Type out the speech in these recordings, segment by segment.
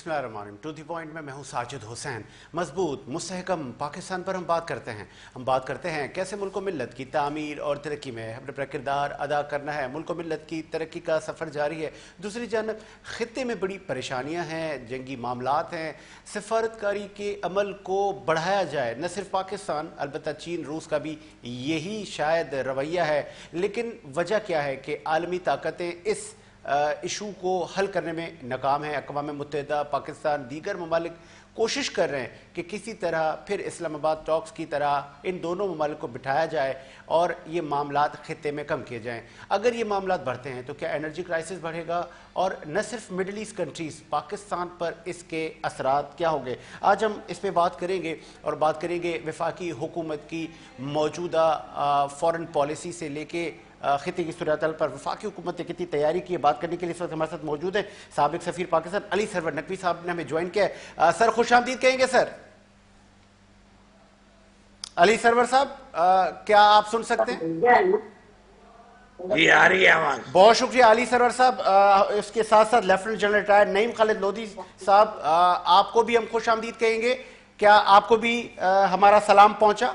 बिस्मिल्लाहिर्रहमानिर्रहीम। To the point में मैं हूँ साजिद हुसैन। मजबूत मुस्तहकम पाकिस्तान पर हम बात करते हैं। कैसे मुल्क मिल्लत की तामीर और तरक्की में अपना किरदार अदा करना है। मुल्क मिल्लत की तरक्की का सफ़र जारी है। दूसरी जानब ख़ित्ते में बड़ी परेशानियाँ हैं, जंगी मामलात हैं। सफारतकारी के अमल को बढ़ाया जाए। न सिर्फ पाकिस्तान, अलबत्ता चीन रूस का भी यही शायद रवैया है। लेकिन वजह क्या है कि आलमी ताकतें इस इशू को हल करने में नाकाम है। अक़वाम मुत्तहिदा, पाकिस्तान, दीगर ममालिक कोशिश कर रहे हैं कि किसी तरह फिर इस्लामाबाद टॉक्स की तरह इन दोनों ममालिक को बिठाया जाए और ये मामलात ख़ित्ते में कम किए जाएं। अगर ये मामलात बढ़ते हैं तो क्या एनर्जी क्राइसिस बढ़ेगा और न सिर्फ मिडल ईस्ट कंट्रीज़, पाकिस्तान पर इसके असरात क्या होंगे। आज हम इस पर बात करेंगे और बात करेंगे वफाकी हुकूमत की मौजूदा फ़ॉरेन पॉलिसी से लेके खिते की सूरत पर वफाकी हुकूमत ने कितनी तैयारी की है। बात करने के लिए इस वक्त हमारे साथ मौजूद है साबिक सफ़ीर पाकिस्तान अली सरवर नकवी साहब ने हमें ज्वाइन किया है। सर खुश आमदीद कहेंगे। सर अली सरवर साहब, क्या आप सुन सकते हैं? जी आ रही है आवाज। बहुत शुक्रिया अली सरवर साहब। इसके साथ साथ lieutenant general retired Naeem Khalid Lodhi साहब, आपको भी हम खुश आमदीद कहेंगे। क्या आपको भी हमारा सलाम पहुंचा?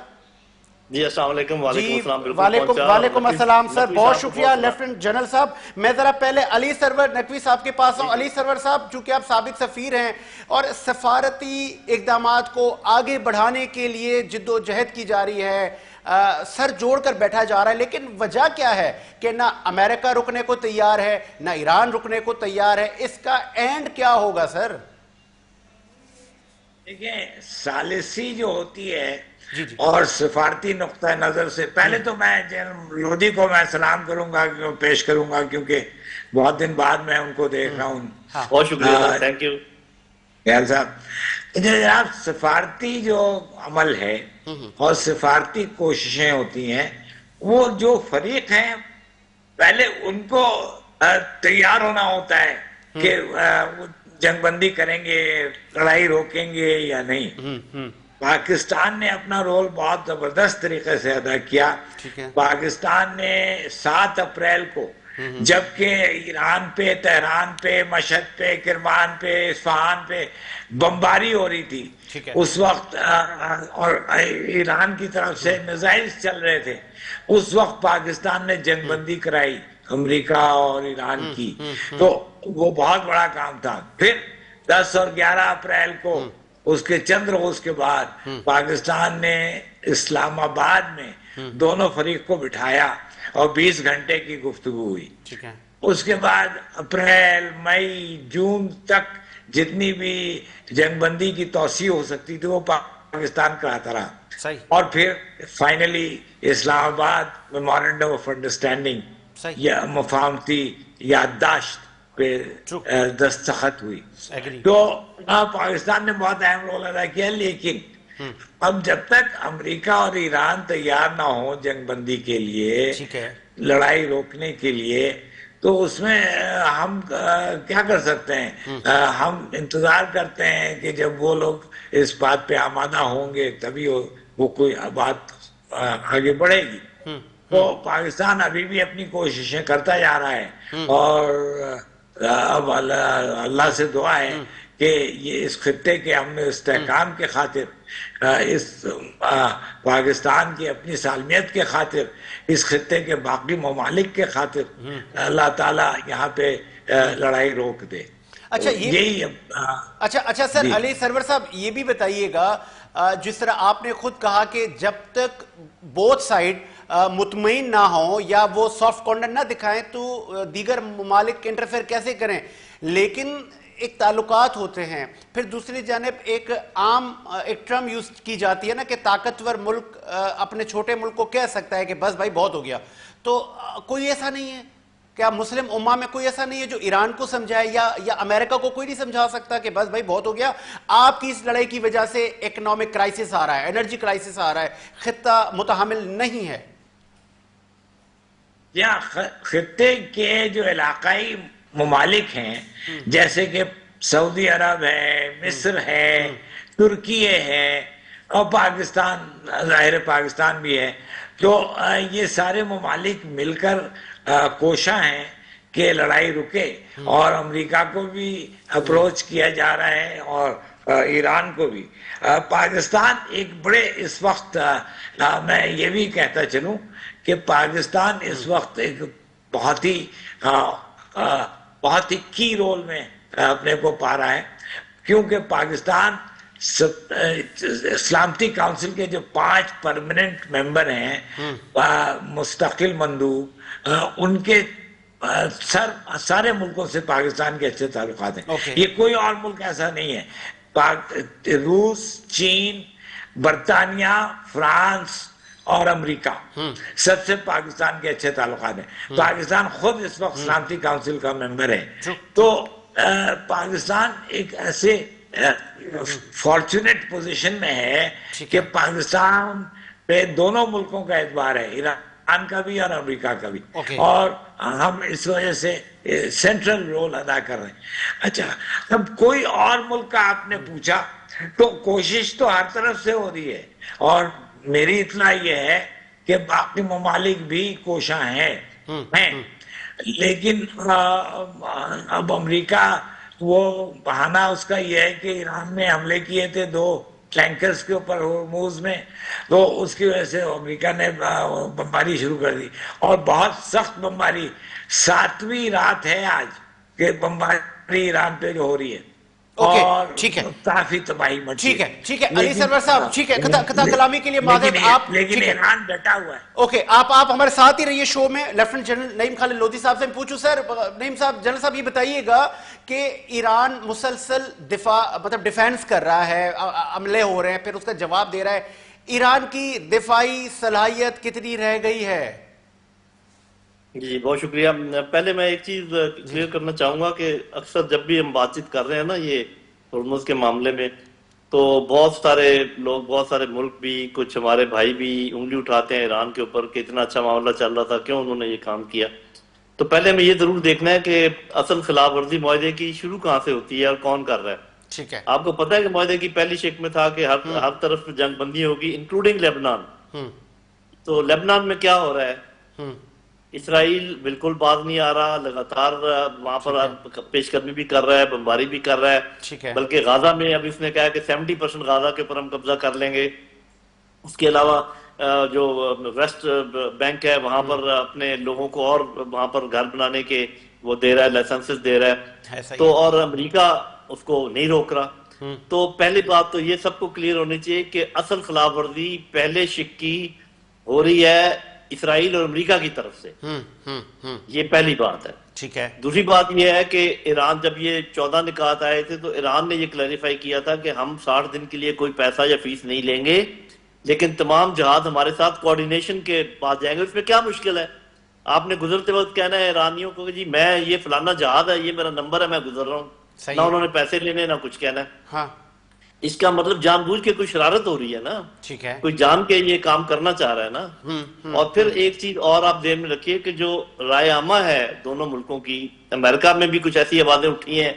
जी अस्सलाम वालेकुम। वालेकुम अस्सलाम सर, बहुत शुक्रिया लेफ्टिनेंट जनरल साहब। मैं जरा पहले अली सरवर नकवी साहब के पास हूं। अली सरवर साहब, चूंकि आप साबिक सफीर हैं और सफारती इकदामात को आगे बढ़ाने के लिए जिद्दोजहद की जा रही है, सर जोड़कर बैठा जा रहा है, लेकिन वजह क्या है कि ना अमेरिका रुकने को तैयार है, ना ईरान रुकने को तैयार है। इसका एंड क्या होगा सर? देखिए, सालिसी जो होती है जी जी। और सिफारती नुक्ता नजर से, पहले तो मैं जनरल लोधी को मैं सलाम करूंगा, पेश करूंगा, क्योंकि बहुत दिन बाद मैं उनको देख रहा हूँ। हाँ। बहुत शुक्रिया, थैंक यू यार साहब। जनाब, सिफारती जो अमल है और सिफारती कोशिशें होती हैं, वो जो फरीक हैं पहले उनको तैयार होना होता है कि वो जंगबंदी करेंगे, लड़ाई रोकेंगे या नहीं। पाकिस्तान ने अपना रोल बहुत जबरदस्त तरीके से अदा किया। पाकिस्तान ने 7 अप्रैल को, जबकि ईरान पे, तेहरान पे, मशहद पे, किरमान पे, इस्फहान पे बमबारी हो रही थी उस वक्त, और ईरान की तरफ से मिसाइल चल रहे थे, उस वक्त पाकिस्तान ने जंगबंदी कराई अमेरिका और ईरान की। तो वो बहुत बड़ा काम था। फिर 10 और 11 अप्रैल को, उसके चंद रोज के बाद, पाकिस्तान ने इस्लामाबाद में दोनों फरीक को बिठाया और 20 घंटे की गुफ्तगू हुई। उसके बाद अप्रैल, मई, जून तक जितनी भी जंगबंदी की तौसी हो सकती थी वो पाकिस्तान कराता रहा। और फिर finally Islamabad memorandum of understanding या मुफाहमती याददाश्त पे दस्तखत हुई। तो पाकिस्तान ने बहुत अहम रोल अदा किया। लेकिन अब जब तक अमेरिका और ईरान तैयार ना हो जंगबंदी के लिए, लड़ाई रोकने के लिए, तो उसमें हम क्या कर सकते हैं? हम इंतजार करते हैं कि जब वो लोग इस बात पे आमादा होंगे तभी वो कोई बात आगे बढ़ेगी। तो पाकिस्तान अभी भी अपनी कोशिशें करता जा रहा है और अब अल्लाह से दुआ है कि ये इस खित्ते के अमन इस्तेहकाम के खातिर, इस पाकिस्तान की अपनी सालमियत के खातिर, इस खित्ते के बाकी ममालिक के खातिर अल्लाह ताला यहाँ पे लड़ाई रोक दे। अच्छा, तो यही अच्छा सर अली सरवर साहब, ये भी बताइएगा, जिस तरह आपने खुद कहा कि जब तक बोथ साइड मुतमईन ना हो या वो सॉफ्ट कॉर्नर ना दिखाएं तो दीगर ममालिक इंटरफेयर कैसे करें। लेकिन एक ताल्लुकात होते हैं, फिर दूसरी जानिब एक टर्म यूज की जाती है ना कि ताकतवर मुल्क अपने छोटे मुल्क को कह सकता है कि बस भाई बहुत हो गया। तो कोई ऐसा नहीं है क्या? मुस्लिम उम्मा में कोई ऐसा नहीं है जो ईरान को समझाए या अमेरिका को कोई नहीं समझा सकता कि बस भाई बहुत हो गया, आपकी इस लड़ाई की वजह से इकोनॉमिक क्राइसिस आ रहा है, एनर्जी क्राइसिस आ रहा है, खित्ता मुतहमिल नहीं है? या खित्ते के जो इलाकाई ममालिक हैं, जैसे कि सऊदी अरब है, मिस्र है, तुर्की है और पाकिस्तान, जाहिर पाकिस्तान भी है, तो ये सारे ममालिक मिलकर कोशा हैं कि लड़ाई रुके, और अमेरिका को भी अप्रोच किया जा रहा है और ईरान को भी। पाकिस्तान एक बड़े इस वक्त मैं ये भी कहता चलूं कि पाकिस्तान इस वक्त एक बहुत ही बहुत ही की रोल में अपने को पा रहा है, क्योंकि पाकिस्तान सलामती काउंसिल के जो 5 परमानेंट मेंबर हैं मुस्तकिल मंदूब, उनके सारे मुल्कों से पाकिस्तान के अच्छे ताल्लुकात हैं। ये कोई और मुल्क ऐसा नहीं है। रूस, चीन, बरतानिया, फ्रांस और अमेरिका सबसे पाकिस्तान के अच्छे ताल्लुकात हैं। पाकिस्तान खुद इस वक्त सलामती काउंसिल का मेंबर है। तो पाकिस्तान एक ऐसे फॉर्चुनेट पोजीशन में है कि पाकिस्तान पे दोनों मुल्कों का एतबार है, ईरान का भी और अमेरिका का भी। और हम इस वजह से सेंट्रल रोल अदा कर रहे हैं। अच्छा, अब कोई और मुल्क का आपने पूछा, तो कोशिश तो हर तरफ से हो रही है, और मेरी इतना यह है कि बाकी ममालिक भी कोशा हैं, लेकिन अब अमेरिका, वो बहाना उसका यह है कि ईरान ने हमले किए थे 2 टैंकर्स के ऊपर होर्मुज में, तो उसकी वजह से अमेरिका ने बमबारी शुरू कर दी, और बहुत सख्त बमबारी, 7वीं रात है आज कि बमबारी ईरान पे जो हो रही है। और ठीक है, काफी तबाही मची। ठीक है अली सरवर साहब, ठीक है, कथा कलामी के लिए माजरत। आप लेकिन ईरान डटा हुआ है। ओके, आप हमारे साथ ही रहिए शो में। लेफ्टिनेंट जनरल नईम खालिद लोधी साहब से पूछूं। सर, नईम साहब, जनरल साहब, ये बताइएगा कि ईरान मुसलसल डिफेंस कर रहा है, हमले हो रहे हैं, फिर उसका जवाब दे रहा है, ईरान की दिफाई सलाहियत कितनी रह गई है? जी, बहुत शुक्रिया। पहले मैं एक चीज क्लियर करना चाहूंगा कि अक्सर जब भी हम बातचीत कर रहे हैं ना ये होर्मुज के मामले में, तो बहुत सारे लोग, बहुत सारे मुल्क भी, कुछ हमारे भाई भी उंगली उठाते हैं ईरान के ऊपर कि इतना अच्छा मामला चल रहा था, क्यों उन्होंने ये काम किया। तो पहले हमें ये जरूर देखना है कि असल खिलाफ वर्जी मुआहदे की शुरू कहाँ से होती है और कौन कर रहा है। ठीक है, आपको पता है कि मुआहदे की पहली शिक में था कि हर तरफ जंग बंदी होगी, इंक्लूडिंग लेबनान। तो लेबनान में क्या हो रहा है? इसराइल बिल्कुल बाज नहीं आ रहा, लगातार वहां पर पेशकदमी भी कर रहा है, बमबारी भी कर रहा है। बल्कि गाजा में अब इसने कहा कि 70% गाजा के ऊपर हम कब्जा कर लेंगे। उसके अलावा जो वेस्ट बैंक है वहां पर अपने लोगों को और वहां पर घर बनाने के वो दे रहा है, लाइसेंसेस दे रहा है। तो और अमेरिका उसको नहीं रोक रहा। तो पहली बात तो ये सबको क्लियर होनी चाहिए कि असल खिलाफ वर्जी पहले शिक्की हो रही है इसराइल और अमेरिका की तरफ से। ये पहली बात है। ठीक है। दूसरी बात यह है कि ईरान, जब ये 14 निकात आए थे, तो ईरान ने ये क्लैरिफाई किया था कि हम 60 दिन के लिए कोई पैसा या फीस नहीं लेंगे, लेकिन तमाम जहाज हमारे साथ कोऑर्डिनेशन के पास जाएंगे। इसमें क्या मुश्किल है? आपने गुजरते वक्त कहना है ईरानियों को कि जी मैं ये फलाना जहाज है, ये मेरा नंबर है, मैं गुजर रहा हूँ। ना उन्होंने पैसे लेने, ना कुछ कहना है। हाँ। इसका मतलब जानबूझ के कोई शरारत हो रही है ना। ठीक है। कोई जान के ये काम करना चाह रहा है ना। और फिर एक चीज और आप ध्यान में रखिए कि जो राय आमा है दोनों मुल्कों की, अमेरिका में भी कुछ ऐसी आवाजें उठी हैं,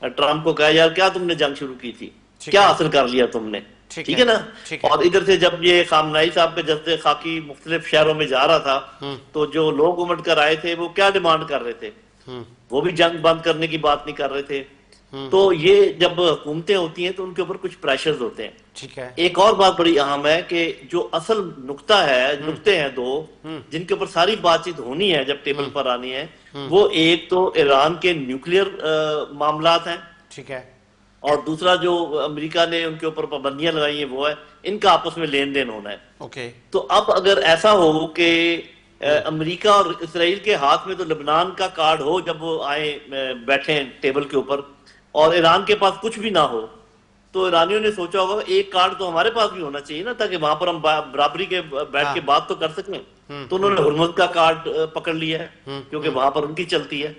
ट्रंप को कहा यार क्या तुमने जंग शुरू की थी, क्या हासिल कर लिया तुमने, ठीक है ना। और इधर से जब ये खामनाई साहब के जज्बे खाकी मुख्तलिफ शहरों में जा रहा था, तो जो लोग उमड़ कर आए थे वो क्या डिमांड कर रहे थे? वो भी जंग बंद करने की बात नहीं कर रहे थे। तो ये जब हुकूमतें होती हैं तो उनके ऊपर कुछ प्रेशर्स होते हैं। ठीक है। एक और बात बड़ी अहम है कि जो असल नुक्ता है, नुक्ते हैं 2 जिनके ऊपर सारी बातचीत होनी है जब टेबल पर आनी है, वो एक तो ईरान के न्यूक्लियर मामलात हैं। ठीक है। और दूसरा जो अमेरिका ने उनके ऊपर पाबंदियां लगाई हैं वो है इनका आपस में लेन देन होना है। ओके। तो अब अगर ऐसा हो कि अमेरिका और इसराइल के हाथ में तो लेबनान का कार्ड हो जब वो आए बैठे टेबल के ऊपर, और ईरान के पास कुछ भी ना हो, तो ईरानियों ने सोचा होगा एक कार्ड तो हमारे पास भी होना चाहिए ना, ताकि वहां पर हम बराबरी के बैठ के बात तो कर सकें। तो उन्होंने हुर्मुज का कार्ड पकड़ लिया है क्योंकि वहां पर उनकी चलती है।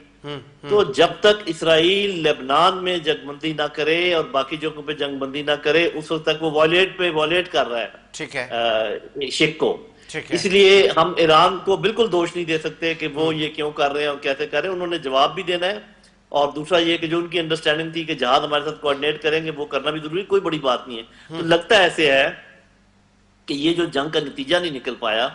तो जब तक इसराइल लेबनान में जंगबंदी ना करे और बाकी जगहों पे जंगबंदी ना करे, उस वक्त तक वो वॉयलेट कर रहा है। ठीक है। शिक को। इसलिए हम ईरान को बिल्कुल दोष नहीं दे सकते कि वो ये क्यों कर रहे हैं और कैसे कर रहे हैं। उन्होंने जवाब भी देना है। और दूसरा ये कि जो उनकी अंडरस्टैंडिंग थी कि जहाज हमारे साथ कोऑर्डिनेट करेंगे, वो करना भी जरूरी, कोई बड़ी बात नहीं है। तो लगता ऐसे है कि ये जो जंग का नतीजा नहीं निकल पाया,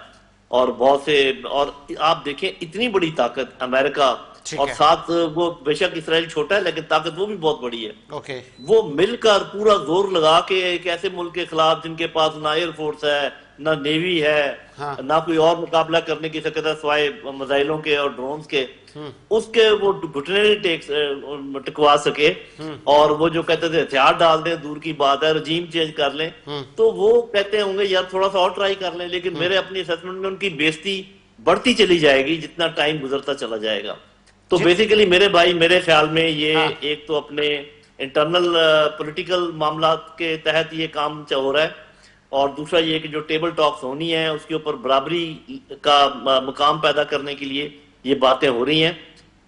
और बहुत से, और आप देखें इतनी बड़ी ताकत अमेरिका ठीक और है। साथ वो बेशक इसराइल छोटा है लेकिन ताकत वो भी बहुत बड़ी है। ओके। वो मिलकर पूरा जोर लगा के एक ऐसे मुल्क के खिलाफ जिनके पास ना एयरफोर्स है, ना नेवी है, हाँ। ना कोई और मुकाबला करने की सकत है सिवाय मिसाइलों के और ड्रोन्स के, उसके वो घुटने नहीं टिकवा सके और वो जो कहते थे हथियार डाल दें दूर की बात है, रजीम चेंज कर लें, तो वो कहते होंगे यार थोड़ा सा और ट्राई कर लें। लेकिन मेरे अपनी असेसमेंट में उनकी बेइज्जती बढ़ती चली जाएगी जितना टाइम गुजरता चला जाएगा। तो बेसिकली मेरे भाई, मेरे ख्याल में ये एक तो अपने इंटरनल पॉलिटिकल मामला के तहत ये काम हो रहा है, और दूसरा ये कि जो टेबल टॉक्स होनी है उसके ऊपर बराबरी का मुकाम पैदा करने के लिए ये बातें हो रही हैं।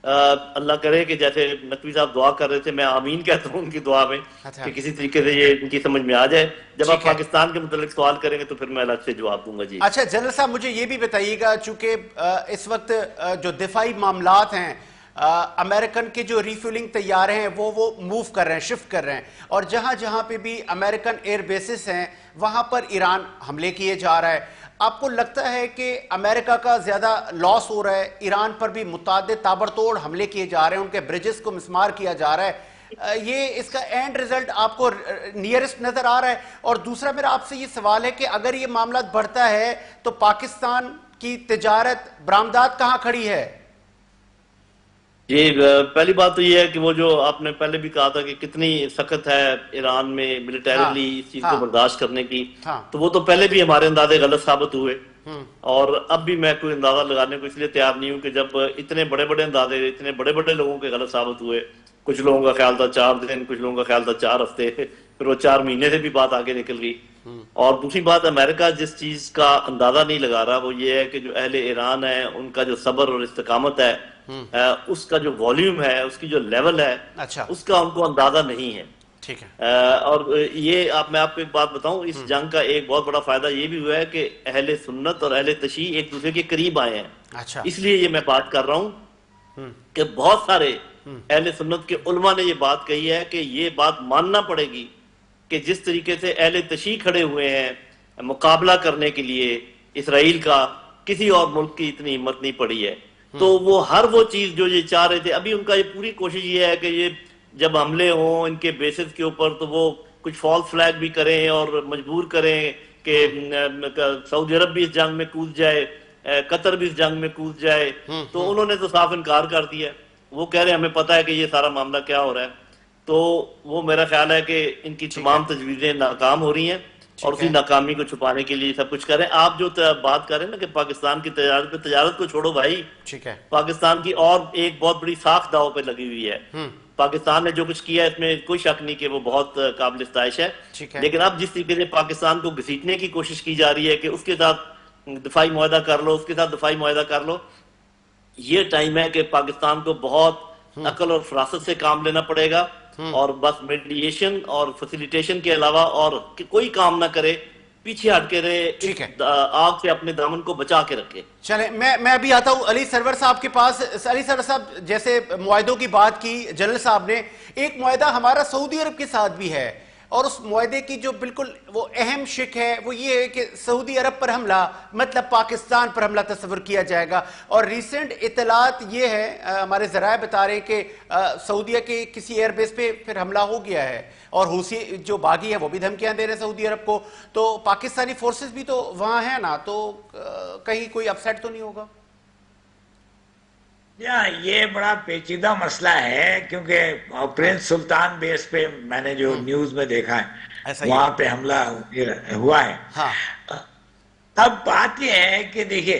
अल्लाह करे कि जैसे नकवी साहब दुआ कर रहे थे, मैं आमीन कहता हूँ उनकी दुआ में, कि किसी तरीके से ये इनकी समझ में आ जाए। जब आप पाकिस्तान के मुतालिक सवाल करेंगे तो फिर मैं अलग से जवाब दूंगा जी। अच्छा जनरल साहब, मुझे ये भी बताइएगा, चूंकि इस वक्त जो दिफाई मामलात हैं, अमेरिकन के जो रिफ्यूलिंग तैयार हैं वो मूव कर रहे हैं, शिफ्ट कर रहे हैं, और जहां जहां पे भी अमेरिकन एयर बेसिस हैं वहां पर ईरान हमले किए जा रहा है। आपको लगता है कि अमेरिका का ज्यादा लॉस हो रहा है, ईरान पर भी मुतादिद ताबड़तोड़ हमले किए जा रहे हैं, उनके ब्रिजेस को मिसमार किया जा रहा है, ये इसका एंड रिजल्ट आपको नियरेस्ट नजर आ रहा है? और दूसरा मेरा आपसे ये सवाल है कि अगर ये मामला बढ़ता है तो पाकिस्तान की तिजारत बरामदात कहां खड़ी है? ये पहली बात तो ये है कि वो जो आपने पहले भी कहा था कि कितनी सख्त है ईरान में मिलिटरीली इस चीज को बर्दाश्त करने की, तो वो तो पहले भी हमारे अंदाजे गलत साबित हुए, और अब भी मैं कोई अंदाजा लगाने को इसलिए तैयार नहीं हूं कि जब इतने बड़े बड़े अंदाजे इतने बड़े बड़े लोगों के गलत साबित हुए, कुछ लोगों का ख्याल था 4 दिन, कुछ लोगों का ख्याल था 4 हफ्ते, फिर वो 4 महीने से भी बात आगे निकल गई। और दूसरी बात, अमेरिका जिस चीज का अंदाजा नहीं लगा रहा वो ये है कि जो अहले ईरान है उनका जो सब्र और इस्तकामत है, उसका जो वॉल्यूम है, उसकी जो लेवल है, अच्छा, उसका उनको अंदाजा नहीं है। ठीक है। और ये मैं आपको एक बात बताऊं, इस जंग का एक बहुत बड़ा फायदा ये भी हुआ है कि अहले सुन्नत और अहले तशी एक दूसरे के करीब आए हैं। अच्छा, इसलिए ये मैं बात कर रहा हूं कि बहुत सारे अहले सुन्नत के उलमा ने ये बात कही है कि ये बात मानना पड़ेगी कि जिस तरीके से अहले तशी खड़े हुए हैं मुकाबला करने के लिए इसराइल का, किसी और मुल्क की इतनी हिम्मत नहीं पड़ी है। तो वो हर वो चीज जो ये चाह रहे थे, अभी उनका ये पूरी कोशिश ये है कि ये जब हमले हों इनके बेसिस के ऊपर तो वो कुछ फॉल्स फ्लैग भी करें और मजबूर करें कि सऊदी अरब भी इस जंग में कूद जाए, कतर भी इस जंग में कूद जाए। तो उन्होंने तो साफ इनकार कर दिया, वो कह रहे हैं हमें पता है कि ये सारा मामला क्या हो रहा है। तो वो मेरा ख्याल है कि इनकी तमाम तजवीजें नाकाम हो रही हैं और उसी नाकामी को छुपाने के लिए सब कुछ कर रहे हैं। आप जो बात कर रहे हैं ना कि पाकिस्तान की तजारत को छोड़ो भाई, ठीक है, पाकिस्तान की और एक बहुत बड़ी साख दाव पे लगी हुई है। पाकिस्तान ने जो कुछ किया है इसमें कोई शक नहीं कि वो बहुत काबिल इस्ताइश है, लेकिन अब जिस तरीके से पाकिस्तान को घसीटने की कोशिश की जा रही है कि उसके साथ दिफाई मुआहदा कर लो, उसके साथ दिफाई मुआहदा कर लो, ये टाइम है कि पाकिस्तान को बहुत अकल और फरासत से काम लेना पड़ेगा और बस मीडिएशन और फैसिलिटेशन के अलावा और कोई काम ना करे, पीछे हट के रहे, ठीक है, आग से अपने दामन को बचा के रखे। चले मैं अभी आता हूं अली सरवर साहब के पास। अली सरवर साहब, जैसे मुआहदों की बात की जनरल साहब ने, एक मुआहदा हमारा सऊदी अरब के साथ भी है, और उस मुआहदे की जो बिल्कुल वो अहम शिक है वो ये है कि सऊदी अरब पर हमला मतलब पाकिस्तान पर हमला तस्वर किया जाएगा। और रिसेंट इतलात ये है, हमारे ज़राए बता रहे हैं कि सऊदीया के किसी एयरबेस पे फिर हमला हो गया है, और हुसी जो बागी है वो भी धमकियां दे रहे हैं सऊदी अरब को। तो पाकिस्तानी फोर्सेस भी तो वहां है ना, तो कहीं कोई अपसेट तो नहीं होगा? ये बड़ा पेचीदा मसला है, क्योंकि प्रिंस सुल्तान बेस पे मैंने जो न्यूज में देखा है वहां पे हमला हुआ है। हाँ। अब बात यह है कि देखिए,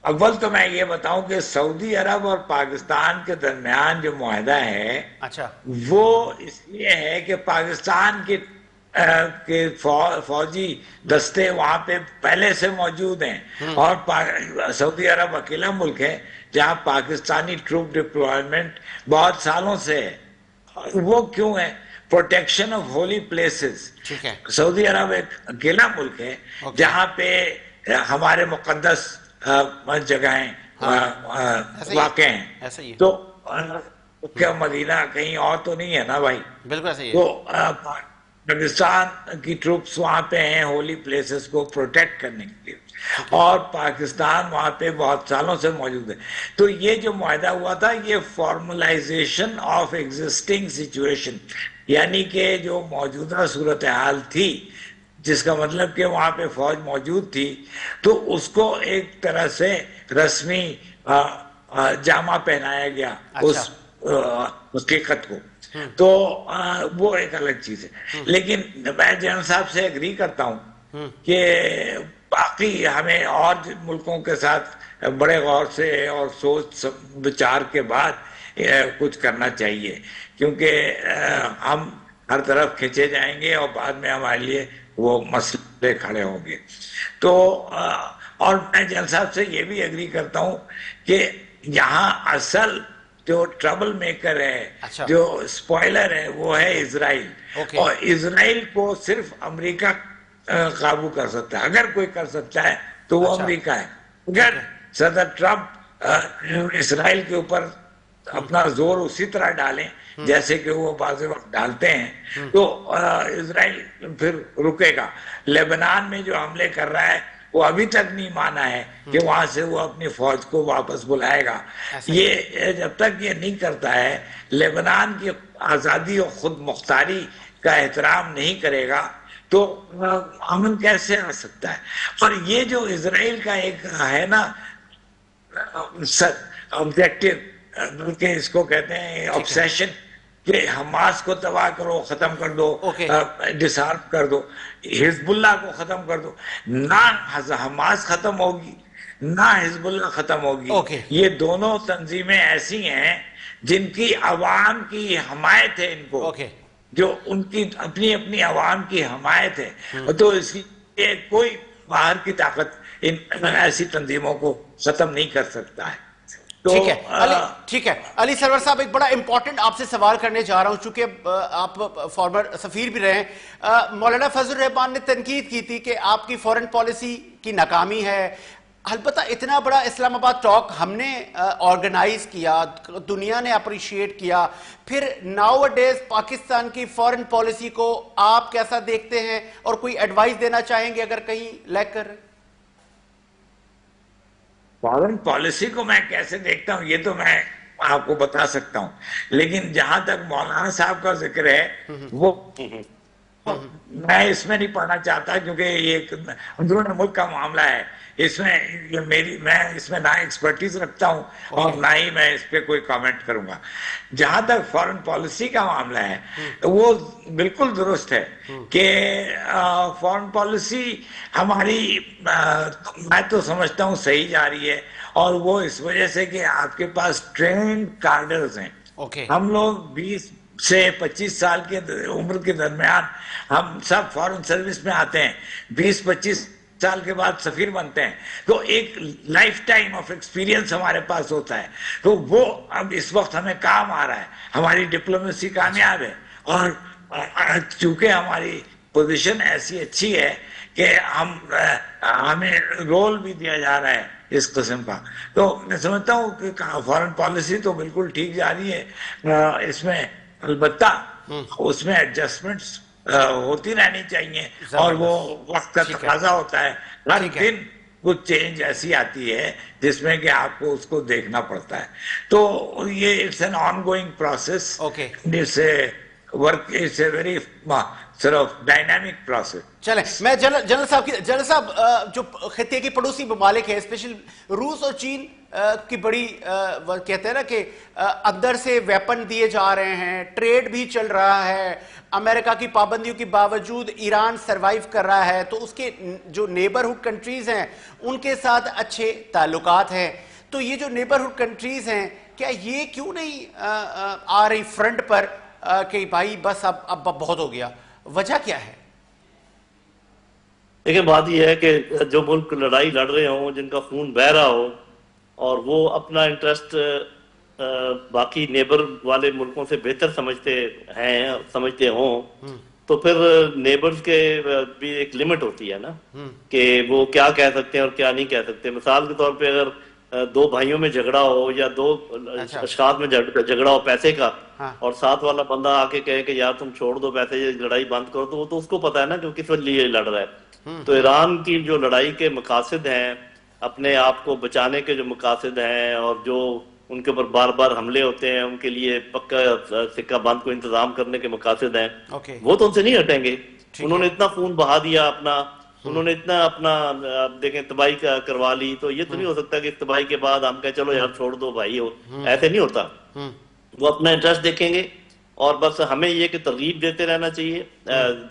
अव्वल तो मैं ये बताऊं कि सऊदी अरब और पाकिस्तान के दरमियान जो मुआहदा है, अच्छा, वो इसलिए है कि पाकिस्तान के फौजी दस्ते वहां पे पहले से मौजूद हैं, और सऊदी अरब अकेला मुल्क है जहां पाकिस्तानी ट्रूप डिप्लॉयमेंट बहुत सालों से है। वो क्यों है? Protection of Holi places. ठीक है, सऊदी अरब एक अकेला मुल्क है जहां पे हमारे मुकद्दस जगहें वाक़ हैं। ऐसा ही है। तो क्या मदीना कहीं और तो नहीं है ना भाई? बिल्कुल ऐसा ही है। तो पाकिस्तान की ट्रूप्स वहां पे हैं होली प्लेसेस को प्रोटेक्ट करने के लिए। और पाकिस्तान वहां पे बहुत सालों से मौजूद है। तो ये जो मुआहदा हुआ था, ये फॉर्मलाइजेशन ऑफ एग्जिस्टिंग सिचुएशन, यानी कि जो मौजूदा सूरत हाल थी, जिसका मतलब कि वहां पे फौज मौजूद थी, तो उसको एक तरह से रस्मी जामा पहनाया गया। अच्छा। उस हकीकत को, तो वो एक अलग चीज है। लेकिन मैं जनरल साहब से एग्री करता हूं कि बाकी हमें और मुल्कों के साथ बड़े गौर से और सोच विचार के बाद कुछ करना चाहिए, क्योंकि हम हर तरफ खींचे जाएंगे और बाद में हमारे लिए वो मसले खड़े होंगे। तो और मैं जनरल साहब से ये भी एग्री करता हूं कि यहाँ असल जो ट्रबल मेकर है, अच्छा। जो स्पॉइलर है, वो है इजराइल। ओके। और इजराइल को सिर्फ अमेरिका काबू कर सकता है। अगर कोई कर सकता है तो वो अच्छा। अमेरिका है। अगर सदर ट्रम्प इजराइल के ऊपर अपना जोर उसी तरह डालें जैसे कि वो बाज़ वक्त डालते हैं, तो इजराइल फिर रुकेगा। लेबनान में जो हमले कर रहा है, वो अभी तक नहीं माना है कि वहां से वो अपनी फौज को वापस बुलाएगा। ये जब तक ये नहीं करता है, लेबनान की आजादी और खुद मुख्तारी का एहतराम नहीं करेगा, तो अमन कैसे आ सकता है। और ये जो इजराइल का एक है ना ऑब्जेक्टिव, बल्कि इसको कहते हैं ऑब्सेशन, कि हमास को तबाह करो, खत्म कर दो, डिसआर्म कर दो, हिजबुल्लाह को खत्म कर दो। ना हमास खत्म होगी ना हिजबुल्लाह खत्म होगी। ये दोनों तंजीमें ऐसी हैं जिनकी अवाम की हमायत है इनको, जो उनकी अपनी अपनी अवाम की हमायत है। तो इसलिए कोई बाहर की ताकत इन ऐसी तंजीमों को खत्म नहीं कर सकता है। ठीक है अली, ठीक है अली सरवर साहब, एक बड़ा इंपॉर्टेंट आपसे सवाल करने जा रहा हूं, चूंकि आप फॉर्मर सफीर भी रहे हैं। मौलाना फजल रहमान ने तनकीद की थी कि आपकी फॉरेन पॉलिसी की नाकामी है। अलबत्ता इतना बड़ा इस्लामाबाद टॉक हमने ऑर्गेनाइज किया, दुनिया ने अप्रिशिएट किया, फिर नाउ डेज पाकिस्तान की फॉरेन पॉलिसी को आप कैसा देखते हैं और कोई एडवाइस देना चाहेंगे अगर कहीं लैग कर रहे? फॉरेन पॉलिसी को मैं कैसे देखता हूं ये तो मैं आपको बता सकता हूं, लेकिन जहां तक मौलाना साहब का जिक्र है वो मैं इसमें नहीं पढ़ना चाहता, क्योंकि ये अंदरूनी मुल्क का मामला है। इसमें मैं इसमें ना एक्सपर्टीज रखता हूं और ना ही मैं इस पे कोई कमेंट करूंगा। जहां तक फॉरेन पॉलिसी का मामला है, वो बिल्कुल दुरुस्त है कि फॉरेन पॉलिसी हमारी मैं तो समझता हूं सही जा रही है, और वो इस वजह से कि आपके पास ट्रेंड कार्डर्स हैं। हम लोग 20 से 25 साल के उम्र के दरमियान हम सब फॉरेन सर्विस में आते हैं, 20-25 साल के बाद सफीर बनते हैं, तो एक लाइफ टाइम ऑफ एक्सपीरियंस हमारे पास होता है। तो वो अब इस वक्त हमें काम आ रहा है, हमारी डिप्लोमेसी कामयाब है, और चूंकि हमारी पोजीशन ऐसी अच्छी है कि हमें रोल भी दिया जा रहा है इस किस्म का, तो मैं समझता हूँ कि फॉरेन पॉलिसी तो बिल्कुल ठीक जा रही है। इसमें अलबत्ता उसमें एडजस्टमेंट्स होती रहनी चाहिए, और वो वक्त का तकाजा होता है। हर दिन कुछ चेंज ऐसी आती है जिसमें कि आपको उसको देखना पड़ता है। तो ये it's an ongoing process, it's a work, it's a very sort of dynamic process. चले मैं जनरल साहब जो खिते की पड़ोसी ममालिक है, स्पेशल रूस और चीन की बड़ी कहते हैं ना कि अंदर से वेपन दिए जा रहे हैं, ट्रेड भी चल रहा है, अमेरिका की पाबंदियों के बावजूद ईरान सरवाइव कर रहा है, तो उसके जो नेबरहुड कंट्रीज हैं उनके साथ अच्छे ताल्लुकात हैं। तो ये जो नेबरहुड कंट्रीज हैं, क्या ये क्यों नहीं आ रही फ्रंट पर कि भाई बस अब बहुत हो गया? वजह क्या है? देखिए, बात यह है कि जो मुल्क लड़ाई लड़ रहे हों, जिनका खून बह रहा हो, और वो अपना इंटरेस्ट बाकी नेबर वाले मुल्कों से बेहतर समझते हों, तो फिर नेबर्स के भी एक लिमिट होती है ना, कि वो क्या कह सकते हैं और क्या नहीं कह सकते। मिसाल के तौर पे अगर दो भाइयों में झगड़ा हो या दो अच्छा। अशखास में झगड़ा हो पैसे का, हाँ। और साथ वाला बंदा आके कहे कि यार तुम छोड़ दो पैसे, ये लड़ाई बंद करो, तो वो तो उसको पता है ना कि वो किस लिए लड़ रहा है। तो ईरान की जो लड़ाई के मकासद हैं, अपने आप को बचाने के जो मकासद हैं, और जो उनके ऊपर बार बार हमले होते हैं, उनके लिए पक्का सिक्का बंद को इंतजाम करने के मकासद हैं, ओके। वो तो उनसे नहीं हटेंगे। ठीक उन्होंने है। इतना खून बहा दिया अपना, उन्होंने इतना अपना आप देखें तबाही करवा ली, तो ये तो नहीं हो सकता कि तबाही के बाद हम कहें चलो यार छोड़ दो भाई हो, ऐसे नहीं होता। वो अपना इंटरेस्ट देखेंगे, और बस हमें ये कि तरगीब देते रहना चाहिए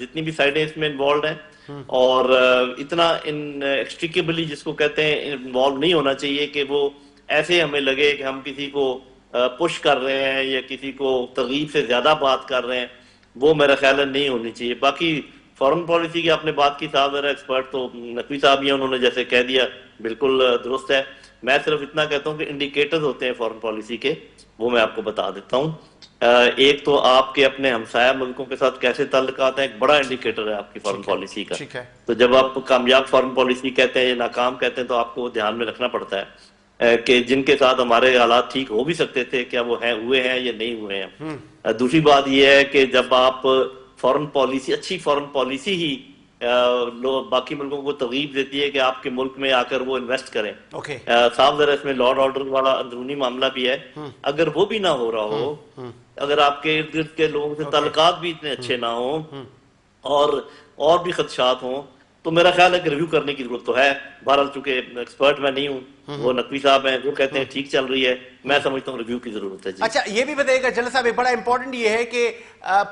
जितनी भी साइडें इसमें इन्वॉल्व हैं, और इतना इन एक्सट्रिकेबली जिसको कहते हैं इन्वॉल्व नहीं होना चाहिए कि वो ऐसे हमें लगे कि हम किसी को पुश कर रहे हैं या किसी को तरगीब से ज्यादा बात कर रहे हैं। वो मेरा ख्याल है नहीं होनी चाहिए। बाकी फॉरेन पॉलिसी की आपने बात की, साहब जरा एक्सपर्ट तो नकवी साहब ही हैं, उन्होंने जैसे कह दिया बिल्कुल दुरुस्त है। मैं सिर्फ इतना कहता हूँ कि इंडिकेटर्स होते हैं फॉरेन पॉलिसी के, वो मैं आपको बता देता हूँ। एक तो आपके अपने हमसाया मुल्कों के साथ कैसे ताल्लुकात हैं, एक बड़ा इंडिकेटर है आपकी फॉरेन पॉलिसी का। ठीक है। तो जब आप कामयाब फॉरेन पॉलिसी कहते हैं या नाकाम कहते हैं, तो आपको वो ध्यान में रखना पड़ता है कि जिनके साथ हमारे हालात ठीक हो भी सकते थे, क्या वो हैं हुए हैं या नहीं हुए हैं। दूसरी बात यह है कि जब आप फॉरेन पॉलिसी, अच्छी फॉरेन पॉलिसी ही बाकी मुल्कों को तरगीब देती है कि आपके मुल्क में आकर वो इन्वेस्ट करें। ओके। साफ जरा इसमें लॉ ऑर्डर वाला अंदरूनी मामला भी है। अगर वो भी ना हो रहा हो, अगर आपके इर्द गिर्द के लोगों से ताल्लुकात भी इतने अच्छे ना हो, और भी खदशात हों, तो मेरा ख्याल है कि रिव्यू करने की जरूरत तो है। बहरहाल चूंकि एक्सपर्ट मैं नहीं हूँ, वो नकवी साहब हैं, वो कहते हैं ठीक चल रही है, मैं समझता हूँ रिव्यू की जरूरत है जी। अच्छा, ये भी बताइएगा जनरल साहब, एक बड़ा इंपॉर्टेंट ये है कि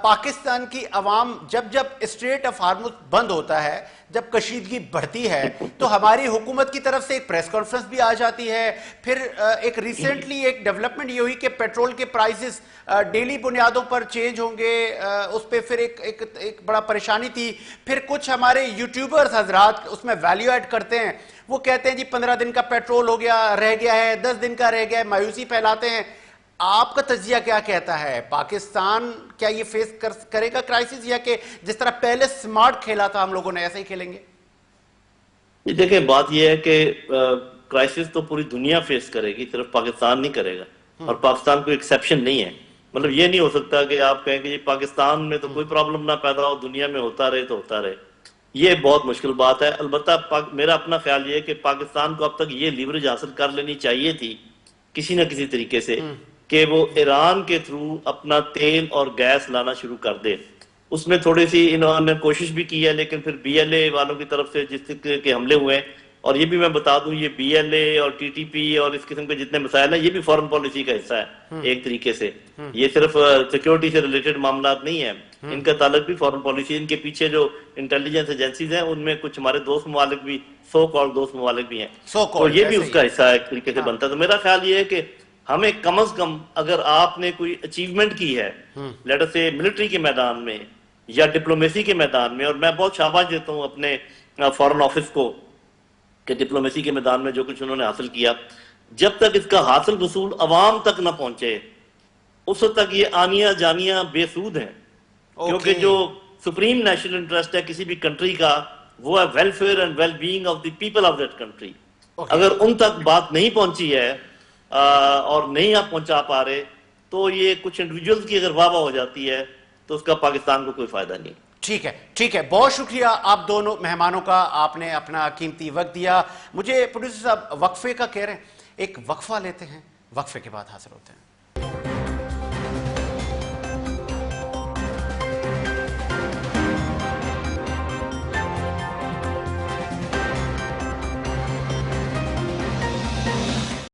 पाकिस्तान की अवाम जब जब स्ट्रेट ऑफ हार्मुज बंद होता है, जब कशीदगी बढ़ती है, तो हमारी हुकूमत की तरफ से एक प्रेस कॉन्फ्रेंस भी आ जाती है। फिर एक रिसेंटली एक डेवलपमेंट ये हुई कि पेट्रोल के प्राइसेस डेली बुनियादों पर चेंज होंगे, उस पर फिर एक बड़ा परेशानी थी। फिर कुछ हमारे यूट्यूबर्स हजरात उसमें वैल्यू ऐड करते हैं, वो कहते हैं जी 15 दिन का पेट्रोल हो गया, रह गया है, 10 दिन का रह गया है, मायूसी फैलाते हैं। आपका तजिया क्या कहता है? पाकिस्तान क्या ये फेस करेगा क्राइसिस, या कि जिस तरह पहले स्मार्ट खेला था हम लोगों ने ऐसे ही खेलेंगे? देखें, बात यह है कि क्राइसिस तो पूरी दुनिया फेस करेगी, सिर्फ पाकिस्तान नहीं करेगा, और पाकिस्तान कोई एक्सेप्शन नहीं है। मतलब ये नहीं हो सकता कि आप कहें कि पाकिस्तान में तो कोई प्रॉब्लम ना पैदा हो, दुनिया में होता रहे तो होता रहे। ये बहुत मुश्किल बात है। अलबत्ता मेरा अपना ख्याल ये है कि पाकिस्तान को अब तक ये लीवरेज हासिल कर लेनी चाहिए थी किसी न किसी तरीके से, कि वो ईरान के थ्रू अपना तेल और गैस लाना शुरू कर दे। उसमें थोड़ी सी इन्होंने कोशिश भी की है, लेकिन फिर बीएलए वालों की तरफ से जिस तरह के हमले हुए हैं, और ये भी मैं बता दूं, ये बीएलए और टीटीपी और इस किस्म के जितने मसाइल हैं, ये भी फॉरेन पॉलिसी का हिस्सा है एक तरीके से। ये सिर्फ सिक्योरिटी से रिलेटेड मामला नहीं है, इनका ताल्लुक भी फॉरेन पॉलिसी। इनके पीछे जो इंटेलिजेंस एजेंसीज हैं, उनमें कुछ हमारे दोस्त ममालिक भी, सो कॉल्ड दोस्त ममालिक भी हैं, तो ये भी उसका हिस्सा एक तरीके से बनता है। तो मेरा ख्याल ये है कि हमें कम अज कम, अगर आपने कोई अचीवमेंट की है, लेट अस से मिलिट्री के मैदान में या डिप्लोमेसी के मैदान में, और मैं बहुत शाबाश देता हूं अपने फॉरेन ऑफिस को कि डिप्लोमेसी के मैदान में जो कुछ उन्होंने हासिल किया, जब तक इसका हासिल वसूल अवाम तक ना पहुंचे, उस वक्त तक ये आनिया जानिया बेसूद है। क्योंकि जो सुप्रीम नेशनल इंटरेस्ट है किसी भी कंट्री का, वो है welfare and well being of the people of that country. अगर उन तक बात नहीं पहुंची है और नहीं आप पहुंचा पा रहे, तो ये कुछ इंडिविजुअल्स की अगर वाह हो जाती है, तो उसका पाकिस्तान को कोई फायदा नहीं। ठीक है, ठीक है, बहुत शुक्रिया आप दोनों मेहमानों का, आपने अपना कीमती वक्त दिया। मुझे प्रोड्यूसर साहब वक्फे का कह रहे हैं, एक वक्फा लेते हैं, वक्फे के बाद हाजिर होते हैं।